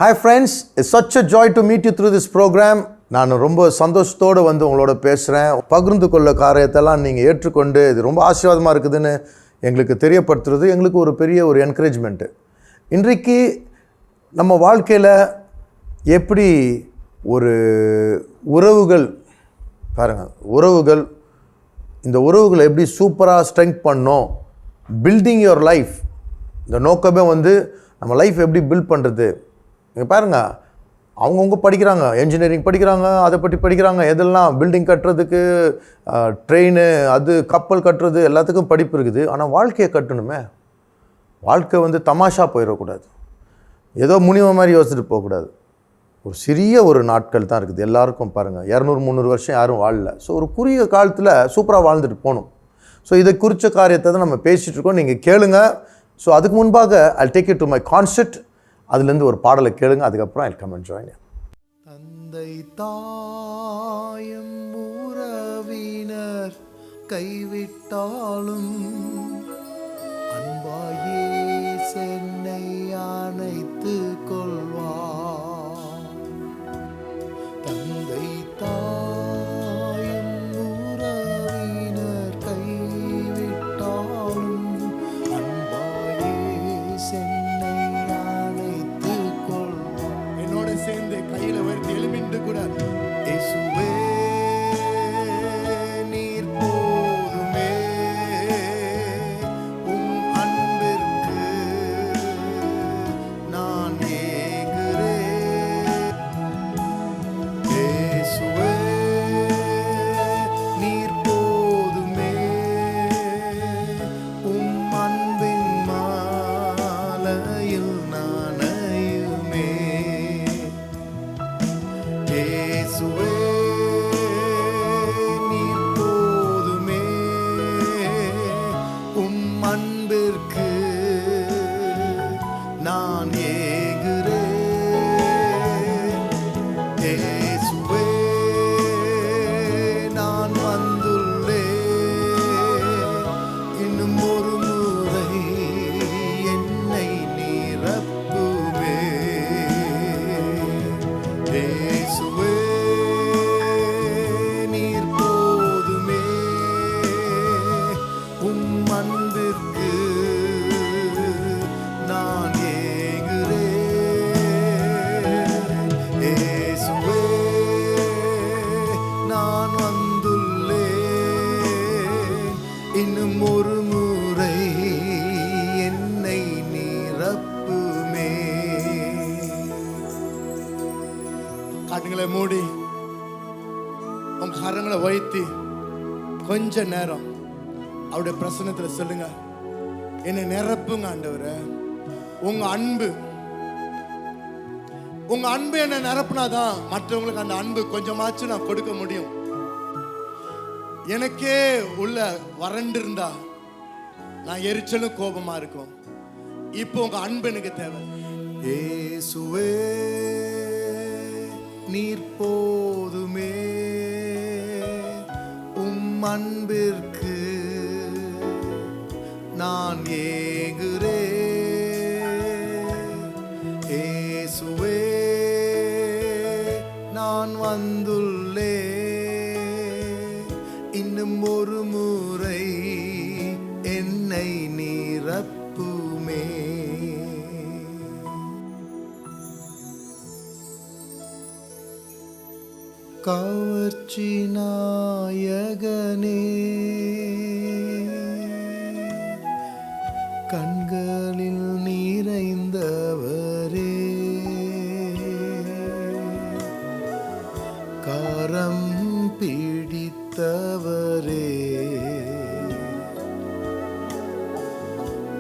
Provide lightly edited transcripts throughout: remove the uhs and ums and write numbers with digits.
Hi friends, it's such a joy to meet you through this program. நான் ரொம்ப சந்தோஷத்தோடு உங்களோட பேசுகிறேன். பகிர்ந்து கொள்ள காரியத்தெல்லாம் நீங்கள் ஏற்றுக்கொண்டு இது ரொம்ப ஆசீர்வாதமாக இருக்குதுன்னு எங்களுக்கு தெரியப்படுத்துறது எங்களுக்கு ஒரு பெரிய ஒரு என்கரேஜ்மெண்ட்டு. இன்றைக்கு நம்ம வாழ்க்கையில் எப்படி ஒரு உறவுகள் பாருங்கள், இந்த உறவுகளை எப்படி சூப்பராக ஸ்ட்ரெங்க் பண்ணோம், பில்டிங் யுவர் லைஃப், இந்த நோக்கமே நம்ம லைஃப் எப்படி பில்ட் பண்ணுறது. நீங்கள் பாருங்கள், அவங்கவுங்க படிக்கிறாங்க, என்ஜினியரிங் படிக்கிறாங்க, அதை பற்றி படிக்கிறாங்க, எதெல்லாம் பில்டிங் கட்டுறதுக்கு, ட்ரெயின், அது கப்பல் கட்டுறது, எல்லாத்துக்கும் படிப்பு இருக்குது. ஆனால் வாழ்க்கையை கட்டணுமே. வாழ்க்கை தமாஷா போயிடக்கூடாது, ஏதோ முனிவ மாதிரி யோசிச்சுட்டு போகக்கூடாது. ஒரு சிறிய ஒரு நாட்கள் தான் இருக்குது எல்லாருக்கும். பாருங்கள், 200-300 வருஷம் யாரும் வாழல. ஸோ ஒரு குறுகிய காலத்தில் சூப்பராக வாழ்ந்துட்டு போகணும். ஸோ இதை குறித்த காரியத்தை தான் நம்ம பேசிகிட்டு இருக்கோம். நீங்கள் கேளுங்க. ஸோ அதுக்கு முன்பாக I'll take you to my concert. அதுலேருந்து ஒரு பாடலை கேளுங்க, அதுக்கப்புறம் I'll come and join you. தந்தை தாயும் உறவினர் கைவிட்டாலும் அன்பாயே சென்னை அணைத்து கொள்வார். தந்தை தாயும் உறவினர் கைவிட்டாலும் அன்பாயே சென்னை அணைத்து கொள்வார். என்னோட சேர்ந்து கையில உயர்த்தி எழுமிண்டு கூட இயேசுவே நீர் போதுமே, உம் அன்பிற்கு நான் ஏங்குறேன். இயேசுவே நீர் போதுமே, உம் அன்பின் மாலையில் நானையுமே. இயேசுவே நீர் போதுமே, உம் அன்பிற்கு நான் ஏங்குறேன். இயேசுவே நான் வந்துள்ளேன், இன்னும் ஒரு முறை என்னை நிரப்புமே. இயேசுவே நீர் போதுமே, உம் அன்பிற்கு நான் ஏங்குறேன். இயேசுவே நான் வந்துள்ளேன், இன்னும் ஒரு முறை என்னை நிரப்புமே. கண்களை மூடி உங்க கரங்களை வைத்து கொஞ்ச நேரம் அவருடைய பிரசன்னத்தில் சொல்லுங்க, என்னை நிரப்புங்க ஆண்டவரே. உங்க அன்பு என்னை நிரப்புனாதான் மற்றவங்களுக்கு அந்த அன்பு கொஞ்சமாச்சும் நான் கொடுக்க முடியும். எனக்கே உள்ள வறண்டு இருந்தா நான் எரிச்சலும் கோபமா இருக்கும். இப்போ உங்க அன்பு எனக்கு தேவை. இயேசுவே நீர் போதுமே, உம் அன்பிற்கு நான் ஏங்குறேன். இயேசுவே நான் வந்துள்ளேன், இன்னும் ஒரு முறை என்னை நிரப்புமே. கவர்ச்சி நாயகனே, கண்களில் நிறைந்தவரே, கரம் பிடித்தவரே,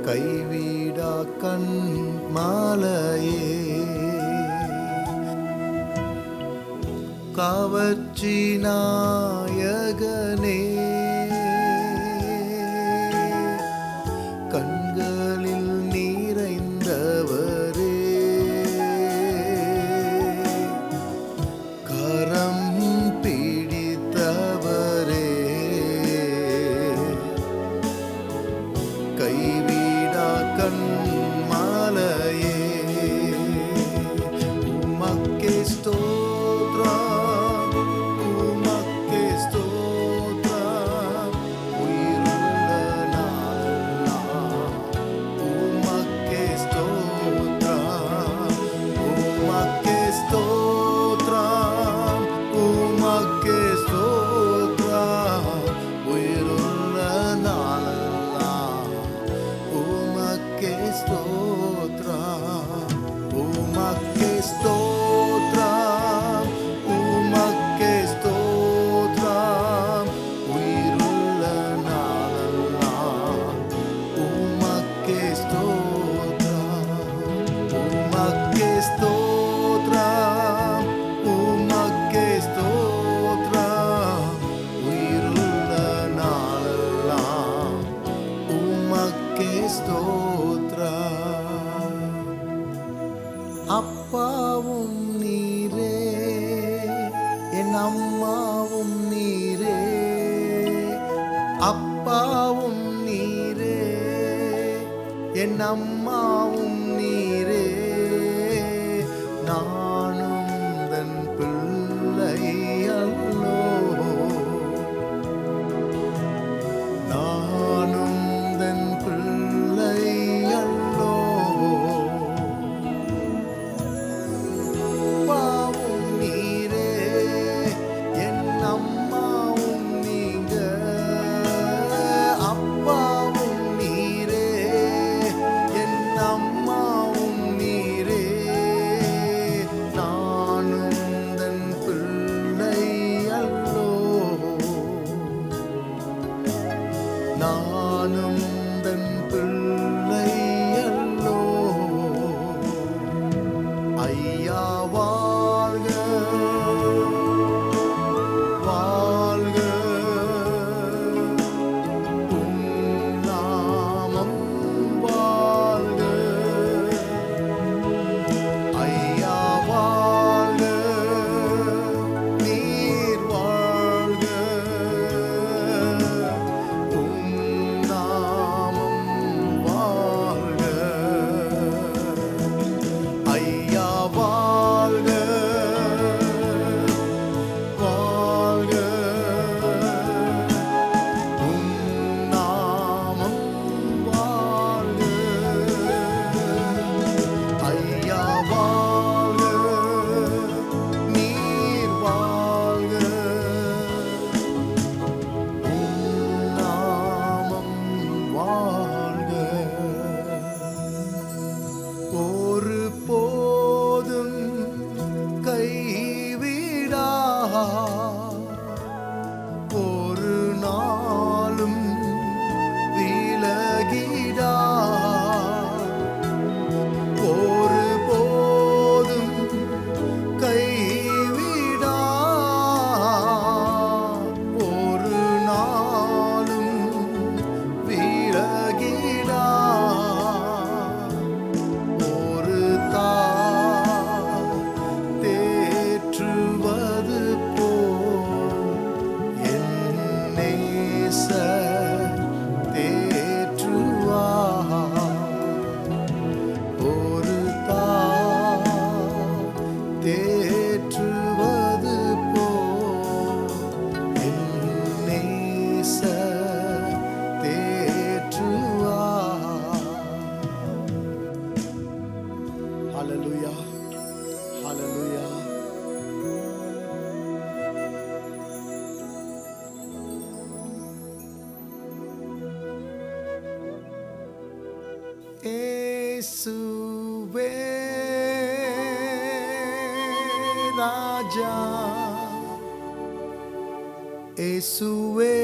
கைவிடா கண் மாலையே, கவர்ச்சி நாயகனே, கண்களில் நிறைந்தவரே, கரம் பிடித்தவரே, கைவிடா கண் மாலையே, அப்பாவும் நீரே, என் அம்மாவும் நீரே, அப்பாவும் நீரே, என் அம்மாவும் நீரே, நானும் தன் பிள்ளை அல்லோ, நானும் தன் பிள்ளை அல்லோ, அப்பாவும் நீரே, என் அம்மாவும் நீங்க, அப்பாவும் நீரே, என் அம்மாவும் நீரே, நானும் தன் பிள்ளை அல்லோ, நானும் தன் பிள்ளை அல்லோ. ஐயா வாழ்க, வாழ்க, உம் நாமம் வாழ்க. ஐயா வாழ்க, நீர் வாழ்க, உம் நாமம் வாழ்க. ஐயா வாழ்க, வாழ்க, உம் நாமம் வாழ்க. ஐயா வாழ்க, நீர் வாழ்க, உம் நாமம் வாழ்க. ஒரு போதும் கைவிடா, ஒரு நாளும் விலகிடா, ஒரு போதும் கைவிடா, ஒரு நாளும் விலகிடா, ஒரு தாய் தேற்றுவது போல் என் நேசர் தேற்றுவார். ஒரு தாய் தேற்றுவது போல் என் நேசர் தேற்றுவார். ஹல்லேலூயா, ஹல்லேலூயா. இயேசுவே ராஜா, இயேசுவே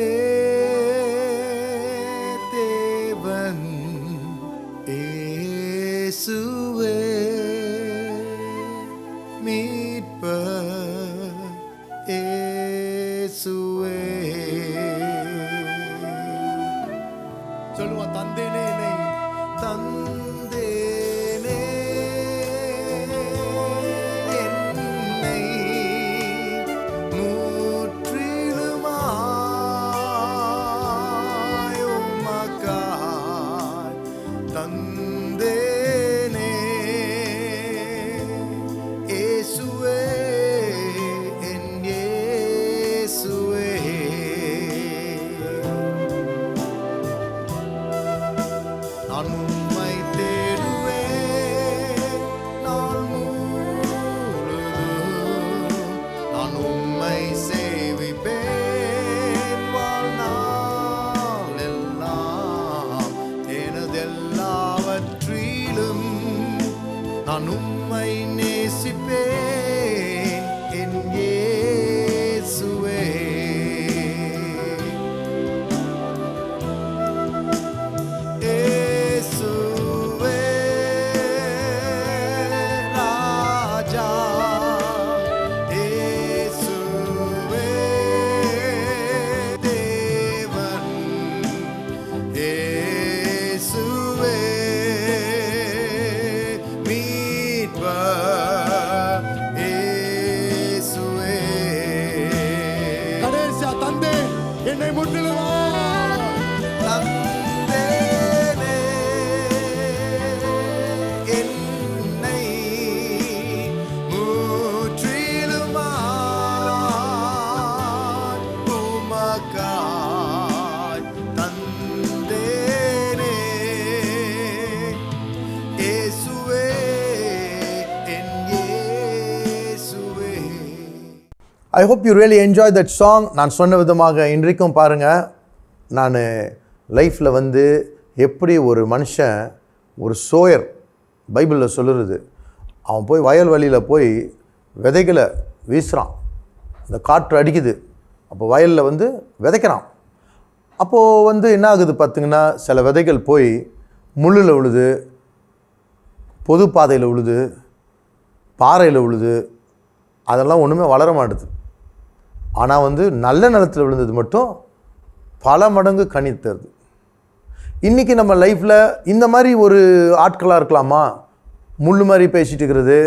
தேவன், இயேசுவே மீட்பர், இயேசுவே. சொல்லுவா, தந்தேனே என்னை, தந்தேனே என்னை முற்றிலுமாய் உமக்காய் தந்தேனே. இயேசுவே, என் இயேசுவே, நான் உம்மை தேடுவேன் நாள் முழுதும், நான் உம்மை சேவிப்பேன் வாழ்நாள் எல்லாம், எனதெல்லாவற்றிலும் நான் உம்மை நேசிப்பேன் என் இயேசுவே. இயேசுவே ராஜா, இயேசுவே தேவன், இயேசுவே மீட்பர், I hope you really enjoy that song. நான் சொன்ன விதமாக இன்றைக்கும் பாருங்கள், நான் லைஃப்பில் வந்து எப்படி ஒரு மனுஷன், ஒரு சோயர், பைபிளில் சொல்லுறது, அவன் போய் வயல்வெளியில் போய் விதைகளை வீசுகிறான், அந்த காற்று அடிக்குது, அப்போ வயலில் வந்து விதைக்கிறான். அப்போது வந்து என்ன ஆகுது பார்த்திங்கன்னா, சில விதைகள் போய் முள்ளில் விழுது, பொது பாதையில் விழுது, பாறையில் விழுது, அதெல்லாம் ஒன்றுமே வளர மாட்டுது. ஆனால் வந்து நல்ல நிலத்தில் விழுந்தது மட்டும் பல மடங்கு கனி தருது. இன்றைக்கி நம்ம லைஃப்பில் இந்த மாதிரி ஒரு ஆட்களாக இருக்கலாமா? முள் மாதிரி பேசிகிட்டு இருக்கிறது,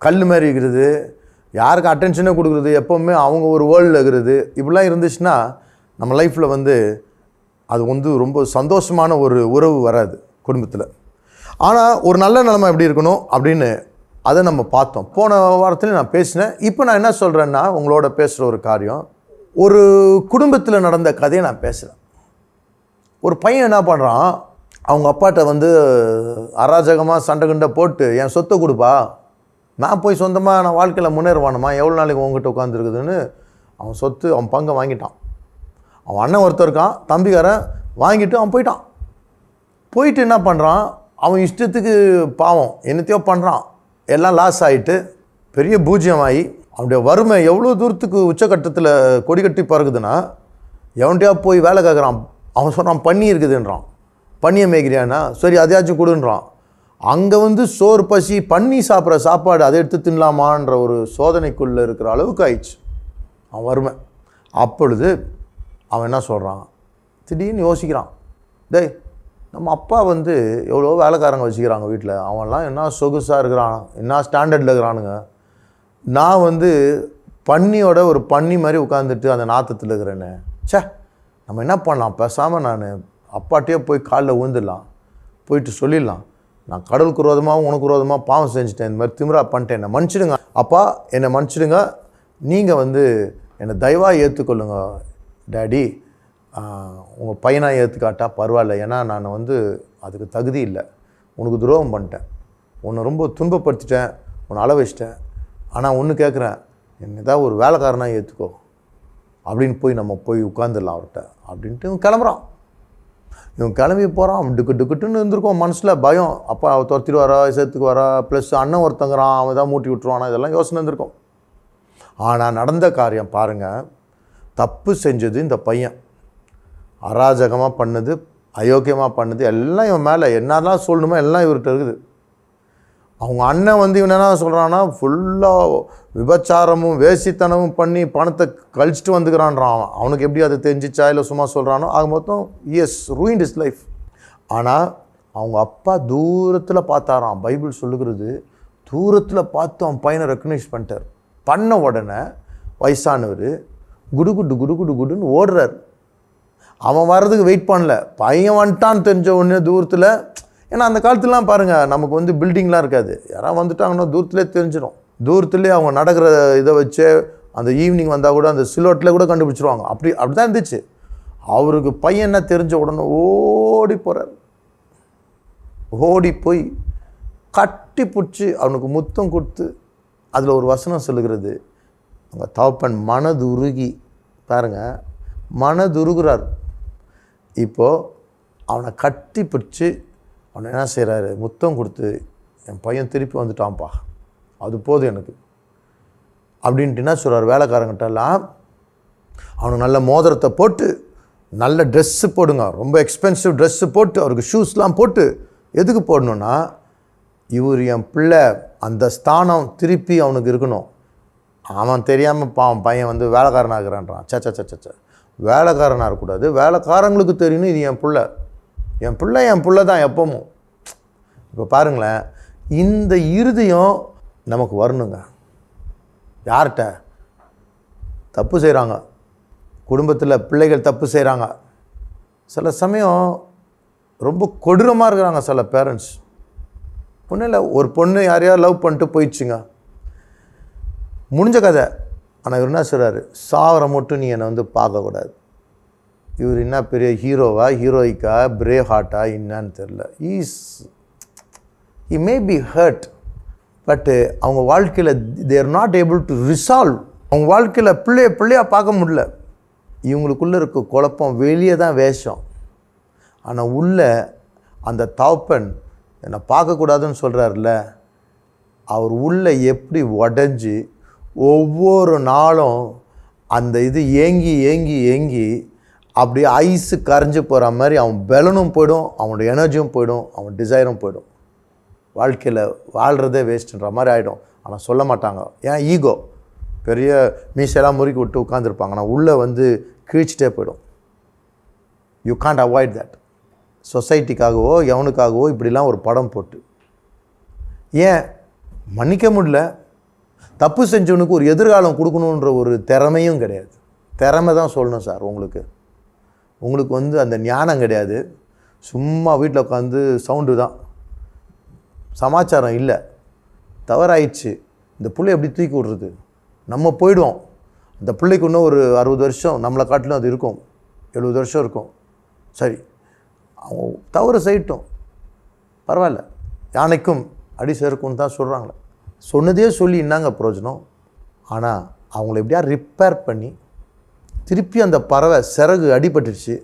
கல் மாதிரி இருக்கிறது, யாருக்கு அட்டென்ஷனே கொடுக்குறது, எப்போவுமே அவங்க ஒரு வேர்ல்டில் இருக்கிறது, இப்படிலாம் இருந்துச்சுன்னா நம்ம லைஃப்பில் வந்து அது வந்து ரொம்ப சந்தோஷமான ஒரு உறவு வராது குடும்பத்தில். ஆனால் ஒரு நல்ல நிலைமை எப்படி இருக்கணும் அப்படின்னு அதை நம்ம பார்த்தோம். போன வாரத்துலேயும் நான் பேசினேன். இப்போ நான் என்ன சொல்கிறேன்னா, உங்களோட பேசுகிற ஒரு காரியம், ஒரு குடும்பத்தில் நடந்த கதையை நான் பேசுகிறேன். ஒரு பையன் என்ன பண்ணுறான், அவங்க அப்பாட்ட வந்து அராஜகமாக சண்டை கண்டை போட்டு, என் சொத்தை கொடுப்பா, நான் போய் சொந்தமாக நான் வாழ்க்கையில் முன்னேறுவானுமா, எவ்வளோ நாளைக்கு உங்ககிட்ட உட்காந்துருக்குதுன்னு அவன் சொத்து, அவன் பங்கை வாங்கிட்டான். அவன் அண்ணன் ஒருத்தர் இருக்கான், தம்பிக்காரன், வாங்கிட்டு அவன் போயிட்டான். போயிட்டு என்ன பண்ணுறான், அவன் இஷ்டத்துக்கு பாவம் என்னத்தையோ பண்ணுறான், எல்லாம் லாஸ் ஆகிட்டு பெரிய பூஜ்யமாகி அவனுடைய வறுமை எவ்வளோ தூரத்துக்கு உச்சக்கட்டத்தில் கொடி கட்டி பறக்குதுன்னா, எவன்கிட்டயா போய் வேலை கேட்குறான். அவன் சொல்கிறான் பன்னி இருக்குதுன்றான், பன்னியை மேய்க்கிறியானா, சரி அதையாச்சும் கொடுன்றான். அங்கே வந்து சோறு பசி, பன்னி சாப்பிட்ற சாப்பாடு அதை எடுத்து தின்னலாமான்ற ஒரு சோதனைக்குள்ளே இருக்கிற அளவுக்கு ஆயிடுச்சு அவன் வறுமை. அப்பொழுது அவன் என்ன சொல்கிறான், திடீர்னு யோசிக்கிறான், டேய் நம்ம அப்பா வந்து எவ்வளோ வேலைக்காரங்க வச்சுக்கிறாங்க வீட்டில், அவன்லாம் என்ன சொகுசாக இருக்கிறான், என்ன ஸ்டாண்டர்டில் இருக்கிறானுங்க, நான் வந்து பன்னியோட ஒரு பன்னி மாதிரி உட்காந்துட்டு அந்த நாற்றத்தில் இருக்கிறேன்னு. சே, நம்ம என்ன பண்ணலாம், பேசாமல் நான் அப்பாட்டையே போய் காலில் விழுந்துடலாம், போயிட்டு சொல்லிடலாம், நான் கடவுளுக்கு விரோதமாகவும் உனக்கு விரோதமாக பாவம் செஞ்சுட்டேன், இந்த மாதிரி திமிரா பண்ணிட்டேன், என்னை மன்னிச்சிடுங்க அப்பா, என்னை மன்னிச்சிடுங்க, நீங்கள் வந்து என்னை தயவாக ஏற்றுக்கொள்ளுங்க டேடி, உங்கள் பையனாக ஏற்றுக்காட்டா பரவாயில்ல, ஏன்னா நான் வந்து அதுக்கு தகுதி இல்லை, உனக்கு துரோகம் பண்ணிட்டேன், உன்னை ரொம்ப துன்பப்படுத்திட்டேன், உன்னை அள வச்சிட்டேன், ஆனால் ஒன்று கேட்குறேன், என்ன ஏதாவது ஒரு வேலைக்காரனாக ஏற்றுக்கோ அப்படின்னு போய் நம்ம போய் உட்காந்துடலாம் அவர்கிட்ட அப்படின்ட்டு இவன் கிளம்புறான். இவன் கிளம்பி போகிறான். அவன் டிக்குட்டுன்னு இருந்திருக்கும் மனசில் பயம், அப்பா அவன் துரத்திட்டு வரா, சேர்த்துக்கு வரா, ப்ளஸ் அண்ணன் ஒருத்தங்கிறான், அவன் தான் மூட்டி விட்டுருவானா, இதெல்லாம் யோசனை இருந்திருக்கும். ஆனால் நடந்த காரியம் பாருங்கள், தப்பு செஞ்சது இந்த பையன், அராஜகமாக பண்ணது, அயோக்கியமாக பண்ணது எல்லாம் இவன் மேலே என்னதான் சொல்லணுமோ எல்லாம் இவர்கிட்ட இருக்குது. அவங்க அண்ணன் வந்து இவன் என்ன சொல்கிறான்னா, ஃபுல்லாக விபச்சாரமும் வேசித்தனமும் பண்ணி பணத்தை கழிச்சிட்டு வந்துக்கிறான்றான். அவனுக்கு எப்படி அது தெரிஞ்சிச்சா இல்லை சும்மா சொல்கிறானோ, ஆக மொத்தம் எஸ் ரூயின்ட் இஸ் லைஃப். ஆனால் அவங்க அப்பா தூரத்தில் பார்த்தாராம். பைபிள் சொல்லுகிறது, தூரத்தில் பார்த்து அவன் பையனை ரெக்கக்னைஸ் பண்ணிட்டார். பண்ண உடனே வயசானவர் குடுன்னு ஓடுறார். அவன் வர்றதுக்கு வெயிட் பண்ணல, பையன் வந்துட்டான்னு தெரிஞ்ச உடனே தூரத்தில், ஏன்னா அந்த காலத்துலலாம் பாருங்கள் நமக்கு வந்து பில்டிங்லாம் இருக்காது, யாராவது வந்துட்டாங்கன்னா தூரத்துலேயே தெரிஞ்சிடும். தூரத்துலேயே அவங்க நடக்கிற இதை வச்சு அந்த ஈவினிங் வந்தால் கூட அந்த சிலோட்டில் கூட கண்டுபிடிச்சிருவாங்க. அப்படி தான் இருந்துச்சு. அவருக்கு பையன் என்ன தெரிஞ்ச உடனே ஓடி போகிறார். ஓடி போய் கட்டி பிடிச்சி அவனுக்கு முத்தம் கொடுத்து, அதில் ஒரு வசனம் சொல்லுகிறது, அவங்க தகப்பன் மனதுருகி, பாருங்கள் மனதுருகிறார். இப்போது அவனை கட்டி பிடிச்சி அவனை என்ன செய்கிறாரு, முத்தம் கொடுத்து, என் பையன் திருப்பி வந்துட்டான்ப்பா, அது போதும் எனக்கு அப்படின்ட்டு என்ன சொல்கிறார், வேலைக்காரங்கிட்டலாம் அவனுக்கு நல்ல மோதிரத்தை போட்டு, நல்ல ட்ரெஸ்ஸு போடுங்க, ரொம்ப எக்ஸ்பென்சிவ் ட்ரெஸ்ஸு போட்டு, அவருக்கு ஷூஸ்லாம் போட்டு, எதுக்கு போடணுன்னா இவர் என் பிள்ளை, அந்த ஸ்தானம் திருப்பி அவனுக்கு இருக்கணும். அவன் தெரியாமல் பாவன் பையன் வந்து வேலைக்காரனாகிறான்றான். சச்ச வேலைக்காரனாக இருக்கக்கூடாது, வேலைக்காரங்களுக்கு தெரியணும் இது என் பிள்ளை, என் பிள்ளை தான் எப்பவும். இப்போ பாருங்களேன், இந்த இருதயம் நமக்கு வரணுங்க. யார்கிட்ட தப்பு செய்கிறாங்க, குடும்பத்தில் பிள்ளைகள் தப்பு செய்கிறாங்க, சில சமயம் ரொம்ப கொடூரமாக இருக்கிறாங்க சில பேரண்ட்ஸ். ஒன்றும் இல்லை, ஒரு பொண்ணு யாரையாவது லவ் பண்ணிட்டு போயிடுச்சுங்க, முடிஞ்ச கதை. ஆனால் இவர் என்ன சொல்கிறாரு, சாவரை மட்டும் நீ என்னை வந்து பார்க்கக்கூடாது. இவர் என்ன பெரிய ஹீரோவா, ஹீரோயிக்கா, பிரேவ் ஹார்ட்டா என்னான்னு தெரில. he may be hurt, பட்டு அவங்க வாழ்க்கையில் they are not able to resolve அவங்க வாழ்க்கையில் பிள்ளையாக பார்க்க முடியல. இவங்களுக்குள்ளே இருக்க குழப்பம் வெளியே தான் வேஷம். ஆனால் உள்ள அந்த தகப்பன் என்னை பார்க்கக்கூடாதுன்னு சொல்கிறாருல்ல, அவர் உள்ளே எப்படி உடஞ்சி ஒவ்வொரு நாளும் அந்த இது ஏங்கி ஏங்கி ஏங்கி அப்படியே ஐஸு கரைஞ்சி போகிற மாதிரி அவன் பலனும் போயிடும், அவனோட எனர்ஜியும் போயிடும், அவன் டிசைரும் போயிடும். வாழ்க்கையில் வாழ்கிறதே வேஸ்ட்டுன்ற மாதிரி ஆகிடும். ஆனால் சொல்ல மாட்டாங்க. ஏன் ஈகோ பெரிய மீசெல்லாம் முறுக்கி விட்டு உட்காந்துருப்பாங்க. ஆனால் உள்ளே வந்து கிழிச்சிட்டே போயிடும். You can't avoid that. சொசைட்டிக்காகவோ எவனுக்காகவோ இப்படிலாம் ஒரு படம் போட்டு ஏன் மன்னிக்க முடியல. தப்பு செஞ்சவனுக்கு ஒரு எதிர்காலம் கொடுக்கணுன்ற ஒரு திறமையும் கிடையாது. திறமை தான் சொல்லணும் சார். உங்களுக்கு வந்து அந்த ஞானம் கிடையாது. சும்மா வீட்டில் உட்காந்து சவுண்டு தான், சமாச்சாரம் இல்லை, தவறாயிடுச்சு, இந்த பிள்ளை எப்படி தூக்கி விடுறது, நம்ம போயிடுவோம். அந்த பிள்ளைக்கு இன்னும் ஒரு 60 வருஷம் நம்மளை காட்டிலும் அது இருக்கும், 70 வருஷம் இருக்கும். சரி, அவங்க தவறு செய்யட்டும், பரவாயில்ல, யானைக்கும் அடி சேர்க்கும்னு தான் சொல்கிறாங்களே. சொன்னதே சொல்லி என்னங்க பிரயோஜனம்? ஆனால் அவங்கள எப்படியா ரிப்பேர் பண்ணி திருப்பி அந்த பறவை சிறகு அடிபட்டுருச்சு,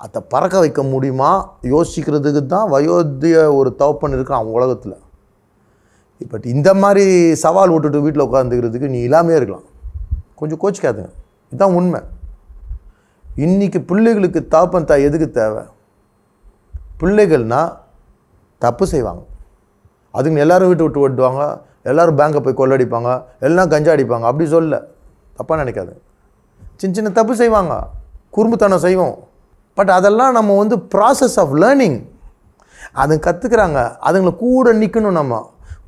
அதை பறக்க வைக்க முடியுமா யோசிக்கிறதுக்கு தான் வயோதிய ஒரு தகப்பன் இருக்கான் அவங்க உலகத்தில். பட் இந்த மாதிரி சவால் விட்டுட்டு வீட்டில் உட்காந்துக்கிறதுக்கு நீ இல்லாமே இருக்கலாம். கொஞ்சம் கோச்சிக்காதுங்க, இதுதான் உண்மை. இன்றைக்கி பிள்ளைகளுக்கு தகப்பன் தாய் எதுக்கு தேவை? பிள்ளைகள்னால் தப்பு செய்வாங்க, அதுங்க எல்லோரும் வீட்டு விட்டு ஓட்டுவாங்க, எல்லோரும் பேங்கை போய் கொள்ளடிப்பாங்க, எல்லாம் கஞ்சா அடிப்பாங்க. அப்படி சொல்ல, தப்பாக நினைக்காது. சின்ன சின்ன தப்பு செய்வாங்க, குறும்புத்தனம் செய்வோம். பட் அதெல்லாம் நம்ம வந்து ப்ராசஸ் ஆஃப் லேர்னிங். அதுங்க கற்றுக்குறாங்க, அதுங்களை கூட நிற்கணும். நம்ம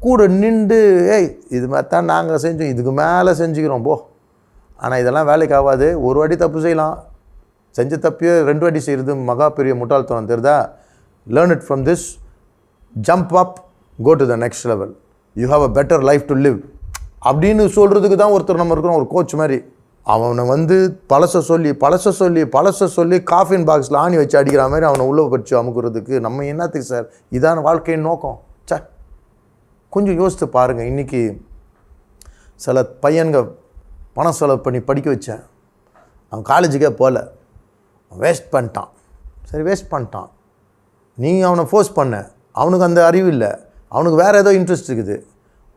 கூட நின்று ஏய் இது மாதிரி தான் நாங்கள் செஞ்சோம், இதுக்கு மேலே செஞ்சுக்கிறோம் போ. ஆனால் இதெல்லாம் வேலைக்கு ஆகாது. ஒரு வாட்டி தப்பு செய்யலாம், செஞ்ச தப்பையே 2 வாட்டி செய்கிறது மகா பெரிய முட்டாள்தனம் தெரியுதா? Learn it from this, jump up, go to the next level, you have a better life to live அப்படின்னு சொல்கிறதுக்கு தான் ஒருத்தர் நம்ம இருக்கிறோம், ஒரு கோச் மாதிரி. அவனை வந்து பழச சொல்லி காஃபின் பாக்ஸில் ஆணி வச்சு அடிக்கிற மாதிரி அவனை உள்ள பறிச்சு அமுக்குறதுக்கு நம்ம என்னத்துக்கு சார்? இதான வாழ்க்கையின் நோக்கம்? சே, கொஞ்சம் யோசித்து பாருங்கள். இன்றைக்கி சில பையன்க பணம் செலவு பண்ணி படிக்க வச்சேன், அவன் காலேஜுக்கே போகல, வேஸ்ட் பண்ணிட்டான். சரி, வேஸ்ட் பண்ணிட்டான், நீங்கள் அவனை ஃபோர்ஸ் பண்ண, அவனுக்கு அந்த அறிவு இல்லை, அவனுக்கு வேறு ஏதோ இன்ட்ரெஸ்ட் இருக்குது.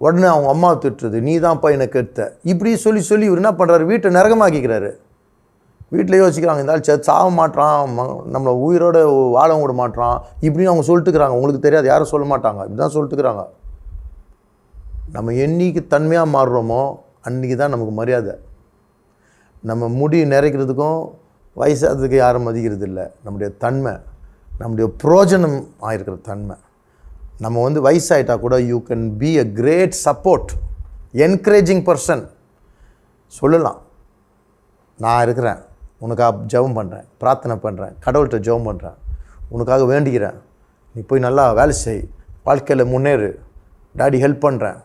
உடனே அவங்க அம்மா திட்டுறது, நீ தான் பையனை கெடுத்த, இப்படி சொல்லி இவர் என்ன பண்ணுறாரு, வீட்டை நரகமாக்கிக்கிறாரு. வீட்டில் யோசிக்கிறாங்க, இந்த ஆள் சாக மாட்டான், நம்மளை உயிரோடு வாழ விட மாட்டான், இப்படின்னு அவங்க சொல்லிட்டுக்கிறாங்க. உங்களுக்கு தெரியாது, யாரும் சொல்ல மாட்டாங்க, இப்படி தான் சொல்லிட்டுக்கிறாங்க. நம்ம என்னைக்கு தன்மையாக மாறுறோமோ அன்றைக்கி தான் நமக்கு மரியாதை. நம்ம முடி நிறைக்கிறதுக்கும் வயசாகிறதுக்கு யாரும் மதிக்கிறது இல்லை. நம்முடைய தன்மை, நம்முடைய புரோஜனம் ஆகிருக்கிற தன்மை. நம்ம வந்து வயசாகிட்டா கூட you can be a great support, encouraging person. சொல்லலாம், நான் இருக்கிறேன், உனக்காக ஜெபம் பண்ணுறேன், பிரார்த்தனை பண்ணுறேன், கடவுள்கிட்ட ஜெபம் பண்ணுறேன், உனக்காக வேண்டிக்கிறேன், நீ போய் நல்லா வேலை செய், வாழ்க்கையில் முன்னேறு, டாடி ஹெல்ப் பண்ணுறேன்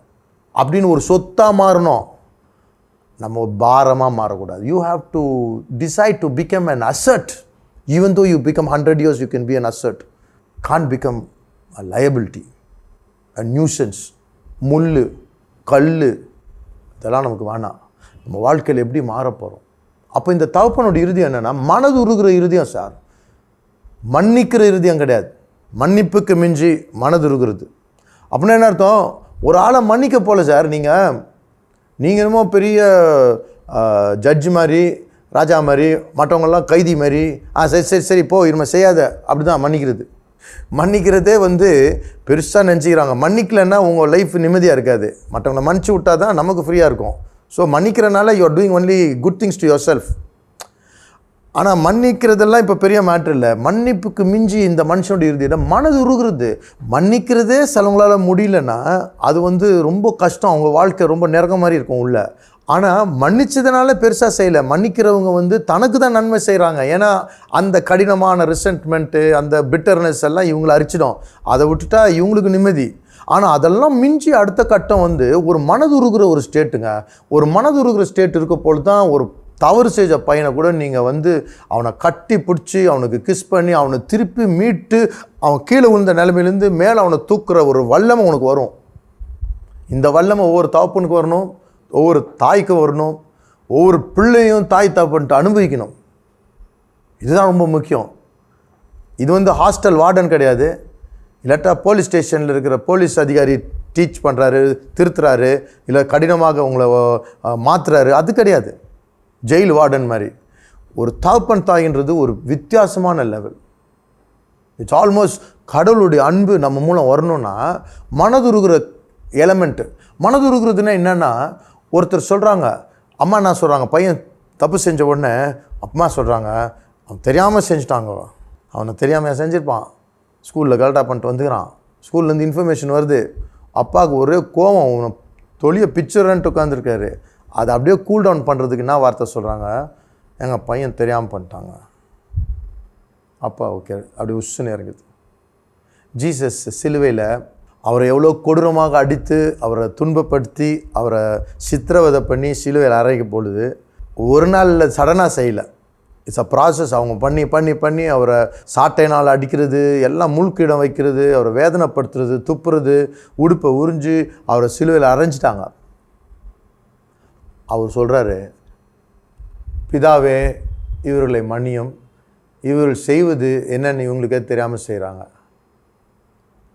அப்படின்னு ஒரு சொத்தாக மாறணும். நம்ம ஒரு பாரமாக மாறக்கூடாது. You have to decide to become an asset. Even though you become 100 years, you can be an asset. Can't become a liability, a nuisance. முள், கல், இதெல்லாம் நமக்கு வேணாம். நம்ம வாழ்க்கையில் எப்படி மாறப்போகிறோம்? அப்போ இந்த தகப்பனோட இறுதியம் என்னென்னா, மனது உருகிற இறுதியம் சார், மன்னிக்கிற இறுதியம் கிடையாது. மன்னிப்புக்கு மிஞ்சி மனது உருகிறது. அப்படின்னா என்ன அர்த்தம்? ஒரு ஆளை மன்னிக்க போல சார், நீங்கள் என்னமோ பெரிய ஜட்ஜு மாதிரி, ராஜா மாதிரி, மற்றவங்கெல்லாம் கைதி மாதிரி, சரி போ, இனிமே செய்யாத, அப்படி தான் மன்னிக்கிறது. மன்னிக்கிறதே வந்து பெருசாக நினச்சிக்கிறாங்க. மன்னிக்கலைன்னா உங்கள் லைஃப் நிம்மதியாக இருக்காது. மற்றவங்களை மன்னிச்சு விட்டால் தான் நமக்கு ஃப்ரீயாக இருக்கும். ஸோ மன்னிக்கிறனால you are doing only good things to yourself. ஆனால் மன்னிக்கிறதெல்லாம் இப்போ பெரிய மேட்ரு இல்லை. மன்னிப்புக்கு மிஞ்சி இந்த மனுஷனுடைய இறுதியிட மனது உருகிறது. மன்னிக்கிறதே சிலவங்களால் முடியலன்னா அது வந்து ரொம்ப கஷ்டம், அவங்க வாழ்க்கை ரொம்ப நெருங்க மாதிரி இருக்கும் உள்ள. ஆனால் மன்னிச்சதுனால பெருசாக செய்யலை. மன்னிக்கிறவங்க வந்து தனக்கு தான் நன்மை செய்கிறாங்க. ஏன்னா அந்த கடினமான ரிசென்ட்மெண்ட்டு, அந்த பிட்டர்னஸ் எல்லாம் இவங்களை அரிச்சிடும். அதை விட்டுட்டா இவங்களுக்கு நிம்மதி. ஆனால் அதெல்லாம் மிஞ்சி அடுத்த கட்டம் வந்து ஒரு மனதுருகிற ஒரு ஸ்டேட்டுங்க. ஒரு மனதுருகிற ஸ்டேட் இருக்க போது தான் ஒரு தவறு செஞ்ச பையனை கூட நீங்கள் வந்து அவனை கட்டி பிடிச்சி அவனுக்கு கிஸ் பண்ணி அவனை திருப்பி மீட்டு அவன் கீழே விழுந்த நிலைமையிலேருந்து மேலே அவனை தூக்குற ஒரு வல்லமை உனக்கு வரும். இந்த வல்லமை ஒவ்வொரு தகப்பனுக்கு வரணும், ஒவ்வொரு தாய்க்கும் வரணும், ஒவ்வொரு பிள்ளையும் தாய் தகப்பன்ட்டு அனுபவிக்கணும். இதுதான் ரொம்ப முக்கியம். இது ஹாஸ்டல் வார்டன் கிடையாது, இல்லாட்டா போலீஸ் ஸ்டேஷனில் இருக்கிற போலீஸ் அதிகாரி டீச் பண்ணுறாரு, திருத்துறாரு, இல்லை கடினமாக உங்களை மாற்றுறாரு, அது கிடையாது. ஜெயில் வார்டன் மாதிரி. ஒரு தகப்பன் தாயின்றது ஒரு வித்தியாசமான லெவல். இட்ஸ் ஆல்மோஸ்ட் கடவுளுடைய அன்பு நம்ம மூலம் வரணும்னா மனதுருகிற எலமெண்ட்டு. மனதுருகிறதுனா என்னென்னா, ஒருத்தர் சொல்கிறாங்க, அம்மா என்ன சொல்கிறாங்க, பையன் தப்பு செஞ்ச உடனே அம்மா சொல்கிறாங்க, அவன் தெரியாமல் செஞ்சுட்டாங்க, அவனை தெரியாமல் செஞ்சுருப்பான், ஸ்கூலில் கரெக்டாக பண்ணிட்டு வந்துக்கிறான், ஸ்கூல்லேருந்து இன்ஃபர்மேஷன் வருது, அப்பாவுக்கு ஒரே கோவம், அவனை தொழியை பிக்சர்ன்ட்டு உட்காந்துருக்காரு. அதை அப்படியே கூல் டவுன் பண்ணுறதுக்கு என்ன வார்த்தை சொல்கிறாங்க, எங்கள் பையன் தெரியாமல் பண்ணிட்டாங்க. அப்பா ஓகே, அப்படி உஷ்ஷுன்னு இறங்குது. ஜீசஸ் சிலுவையில் அவரை எவ்வளோ கொடூரமாக அடித்து, அவரை துன்பப்படுத்தி, அவரை சித்திரவதை பண்ணி சிலுவையில் அறைக்க பொழுது ஒரு நாளில் சடனாக செய்யலை. It's a process. அவங்க பண்ணி பண்ணி பண்ணி அவரை சாட்டைனால் அடிக்கிறது, எல்லாம் முழுக்கிடம் வைக்கிறது, அவரை வேதனைப்படுத்துறது, துப்புறது, உடுப்பை உறிஞ்சு அவரை சிலுவையில் அரைஞ்சிட்டாங்க. அவர் சொல்கிறாரு, பிதாவே இவர்களை மன்னியும், இவர்கள் செய்வது என்னென்னு இவங்களுக்கே தெரியாமல் செய்கிறாங்க.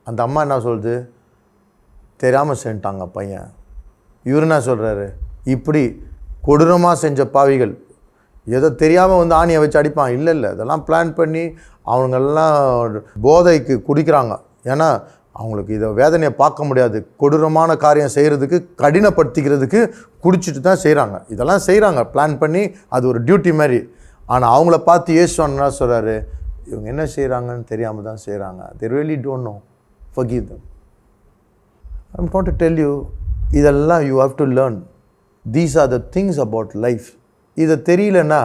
அந்த அம்மா என்ன சொல்லுது, தெரியாமல் செஞ்சிட்டாங்க பையன். இவர் என்ன சொல்கிறாரு, இப்படி கொடூரமாக செஞ்ச பாவிகள், ஏதோ தெரியாமல் ஆணியை வச்சு அடிப்பான், இல்லை இல்லை, இதெல்லாம் பிளான் பண்ணி அவங்கெல்லாம் போதைக்கு குடிக்கிறாங்க. ஏன்னா அவங்களுக்கு இதை வேதனையை பார்க்க முடியாது, கொடூரமான காரியம் செய்கிறதுக்கு, கடினப்படுத்திக்கிறதுக்கு குடிச்சிட்டு தான் செய்கிறாங்க. இதெல்லாம் செய்கிறாங்க பிளான் பண்ணி, அது ஒரு டியூட்டி மாதிரி. ஆனால் அவங்கள பார்த்து இயேசுவன்னா சொல்கிறாரு, இவங்க என்ன செய்கிறாங்கன்னு தெரியாமல் தான் செய்கிறாங்க. they really don't know, forgive them. I'm going to tell you, இதெல்லாம் you have to learn. These are the things about life. இதை தெரியலன்னா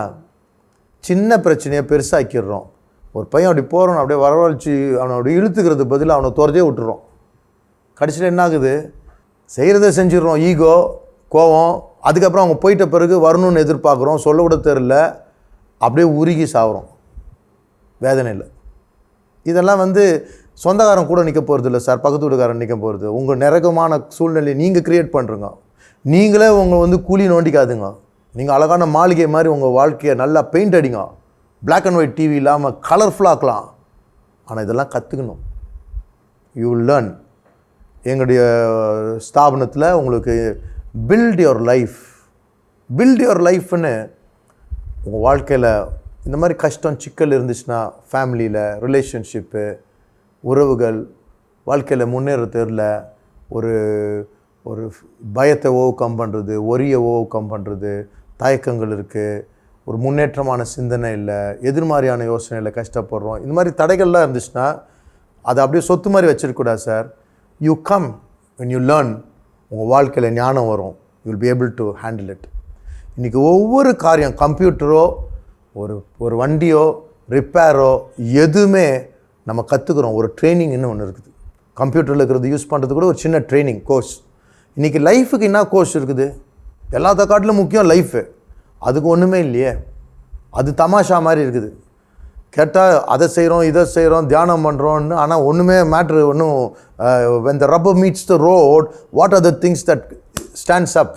சின்ன பிரச்சனையை பெருசாக்கிடுறோம். ஒரு பையன் அப்படி போகிறோம், அப்படியே வரவழைச்சி அவனை அப்படி இழுத்துக்கிறது பதில் அவனை துறதே விட்டுறோம். கடைசியில் என்ன ஆகுது, செய்கிறத செஞ்சிடறோம், ஈகோ, கோவம். அதுக்கப்புறம் அவங்க போயிட்ட பிறகு வரணும்னு எதிர்பார்க்குறோம், சொல்லக்கூட தெரியல, அப்படியே உருகி சாகிறோம் வேதனையில். இதெல்லாம் சொந்தக்காரன் கூட நிற்க போகிறது இல்லை சார், பக்கத்து வீட்டுக்காரன் நிற்க போகிறது. உங்கள் நெருக்கமான சூழ்நிலையை நீங்கள் க்ரியேட் பண்ணுறங்க. நீங்களே உங்களை கூலி நோண்டிக்காதுங்க. நீங்கள் அழகான மாளிகை மாதிரி உங்கள் வாழ்க்கையை நல்லா பெயிண்ட் அடிங்க, பிளாக் அண்ட் ஒயிட் டிவி இல்லாமல் கலர்ஃபுல்லாக்கலாம். ஆனால் இதெல்லாம் கற்றுக்கணும். You will learn. எங்களுடைய ஸ்தாபனத்தில் உங்களுக்கு build your life, build your லைஃப்னு உங்கள் வாழ்க்கையில் இந்த மாதிரி கஷ்டம் சிக்கல் இருந்துச்சுன்னா, ஃபேமிலியில், ரிலேஷன்ஷிப்பு, உறவுகள், வாழ்க்கையில் முன்னேற தெரியல, ஒரு ஒரு பயத்தை ஓவர் கம் பண்ணுறது, ஒரியை ஓவர் கம் பண்ணுறது, தயக்கங்கள் இருக்குது, ஒரு முன்னேற்றமான சிந்தனை இல்லை, எதிர்மாதிரியான யோசனையில் கஷ்டப்படுறோம், இந்த மாதிரி தடைகள்லாம் இருந்துச்சுன்னா அதை அப்படியே சொத்து மாதிரி வச்சிருக்கூடாது sir. You come when you learn, உங்கள் வாழ்க்கையில் ஞானம் வரும். You will be able to handle it. இன்றைக்கி ஒவ்வொரு காரியம், கம்ப்யூட்டரோ ஒரு வண்டியோ ரிப்பேரோ எதுவுமே நம்ம கற்றுக்குறோம். ஒரு ட்ரைனிங்னு ஒன்று இருக்குது. கம்ப்யூட்டரில் இருக்கிறது யூஸ் பண்ணுறது கூட ஒரு சின்ன ட்ரைனிங் கோர்ஸ். இன்றைக்கி லைஃபுக்கு என்ன கோர்ஸ் இருக்குது? எல்லாத்த காட்டிலும் முக்கியம் லைஃபு. அதுக்கு ஒன்றுமே இல்லையே, அது தமாஷா மாதிரி இருக்குது. கேட்டால் அதை செய்கிறோம், இதை செய்கிறோம், தியானம் பண்ணுறோன்னு, ஆனால் ஒன்றுமே மேட்ரு ஒன்றும். when the rubber meets the road, what are the things that stands up?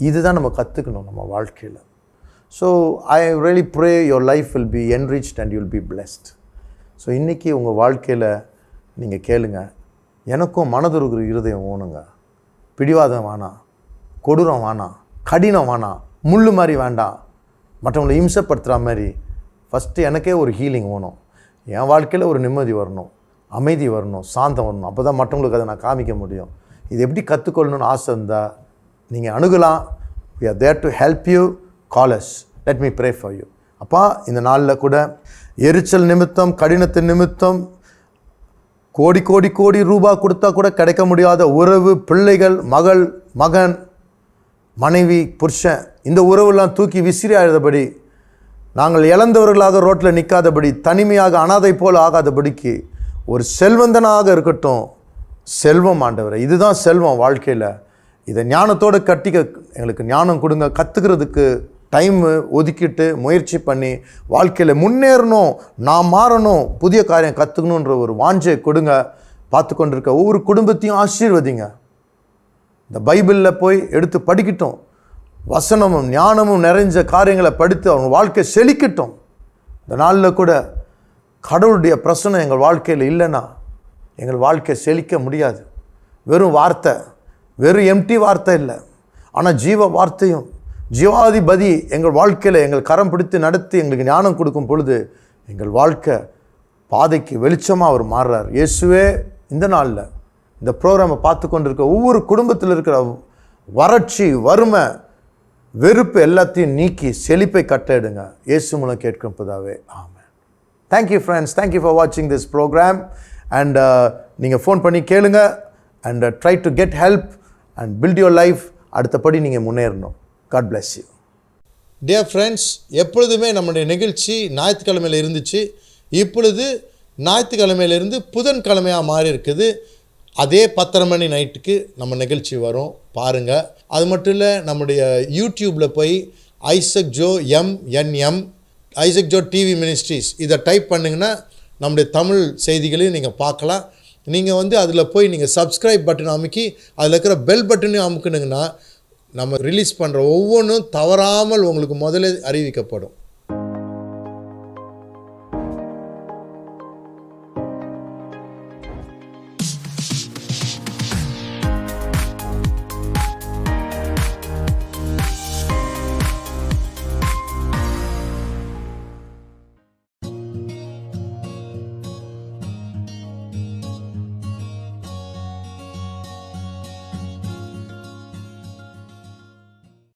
இதுதான் நம்ம கற்றுக்கணும் நம்ம வாழ்க்கையில். So I really pray your life will be enriched and you will be blessed. So இன்றைக்கி உங்கள் வாழ்க்கையில் நீங்கள் கேளுங்க, எனக்கும் மனதுருகிற இருதயம் வேணுங்க, பிடிவாதம் வேணாம், கொடூரம் வேணாம், கடினம் வேணாம், முள்ளு மாதிரி வேண்டாம், மற்றவங்களை இம்சப்படுத்துகிற மாதிரி. ஃபஸ்ட்டு எனக்கே ஒரு ஹீலிங் வேணும், என் வாழ்க்கையில் ஒரு நிம்மதி வரணும், அமைதி வரணும், சாந்தம் வரணும். அப்போ தான் மற்றவங்களுக்கு அதை நான் காமிக்க முடியும். இது எப்படி கற்றுக்கொள்ளணும்னு ஆசை இருந்தால் நீங்கள் அணுகலாம். we are there to help you. call us. let me pray for you. அப்பா, இந்த நாளில் கூட எரிச்சல் நிமித்தம், கடினத்தின் நிமித்தம் கோடி கோடி கோடி ரூபாய் கொடுத்தா கூட கிடைக்க முடியாத உறவு, பிள்ளைகள், மகன், மனைவி, புருஷன், இந்த உறவுலாம் தூக்கி விசிறி ஆகிறபடி, நாங்கள் இழந்தவர்களாக ரோட்டில் நிற்காதபடி, தனிமையாக அனாதை போல் ஆகாதபடிக்கு ஒரு செல்வந்தனாக இருக்கட்டும். செல்வம் ஆண்டவரே, இதுதான் செல்வம் வாழ்க்கையில். இதை ஞானத்தோடு கட்டிக்க எங்களுக்கு ஞானம் கொடுங்க. கற்றுக்கிறதுக்கு டைமு ஒதுக்கிட்டு முயற்சி பண்ணி வாழ்க்கையில் முன்னேறணும், நான் மாறணும், புதிய காரியம் கற்றுக்கணுன்ற ஒரு வாஞ்சை கொடுங்க. பார்த்து கொண்டிருக்க ஒவ்வொரு குடும்பத்தையும் ஆசீர்வதிங்க. இந்த பைபிளில் போய் எடுத்து படிக்கட்டும். வசனமும் ஞானமும் நிறைஞ்ச காரியங்களை படித்து அவங்க வாழ்க்கை செழிக்கட்டும். இந்த நாளில் கூட கடவுளுடைய பிரசனம் எங்கள் வாழ்க்கையில் இல்லைன்னா எங்கள் வாழ்க்கை செழிக்க முடியாது. வெறும் வார்த்தை, வெறும் எம்டி வார்த்தை இல்லை, ஆனால் ஜீவ வார்த்தையும் ஜீவாதிபதி எங்கள் வாழ்க்கையில் எங்கள் கரம் பிடித்து நடத்தி எங்களுக்கு ஞானம் கொடுக்கும் பொழுது எங்கள் வாழ்க்கை பாதைக்கு வெளிச்சமாக அவர் மாறுறார். இயேசுவே இந்த நாளில் இந்த ப்ரோக்ராமை பார்த்து கொண்டு இருக்க ஒவ்வொரு குடும்பத்தில் இருக்கிற வறட்சி, வறுமை, வெறுப்பு எல்லாத்தையும் நீக்கி செழிப்பை கட்டளையிடுங்க. இயேசு மூலம் கேட்கும் பிதாவே, ஆமென். தேங்க்யூ ஃப்ரெண்ட்ஸ், தேங்க்யூ ஃபார் வாட்சிங் திஸ் ப்ரோக்ராம். அண்ட் நீங்கள் ஃபோன் பண்ணி கேளுங்க and try to get help and build your life. அடுத்தபடி நீங்கள் முன்னேறணும். God bless you. Dear friends, எப்பொழுதுமே நம்முடைய நிகழ்ச்சி ஞாயிற்றுக்கிழமையில் இருந்துச்சு. இப்பொழுது ஞாயிற்றுக்கிழமையிலிருந்து புதன்கிழமையாக மாறி இருக்குது. அதே 10:30 மணி நைட்டுக்கு நம்ம நிகழ்ச்சி வரும், பாருங்கள். அது மட்டும் இல்லை, நம்முடைய யூடியூப்பில் போய் Isaac Joe MNM Isaac Joe TV ministries இதை டைப் பண்ணிங்கன்னா நம்முடைய தமிழ் செய்திகளையும் நீங்கள் பார்க்கலாம். நீங்கள் அதில் போய் நீங்கள் சப்ஸ்கிரைப் பட்டன் அமுக்கி அதில் இருக்கிற பெல் பட்டனையும் அமுக்குனிங்கன்னா நம்ம ரிலீஸ் பண்ணுற ஒவ்வொன்றும் தவறாமல் உங்களுக்கு முதல்ல அறிவிக்கப்படும்.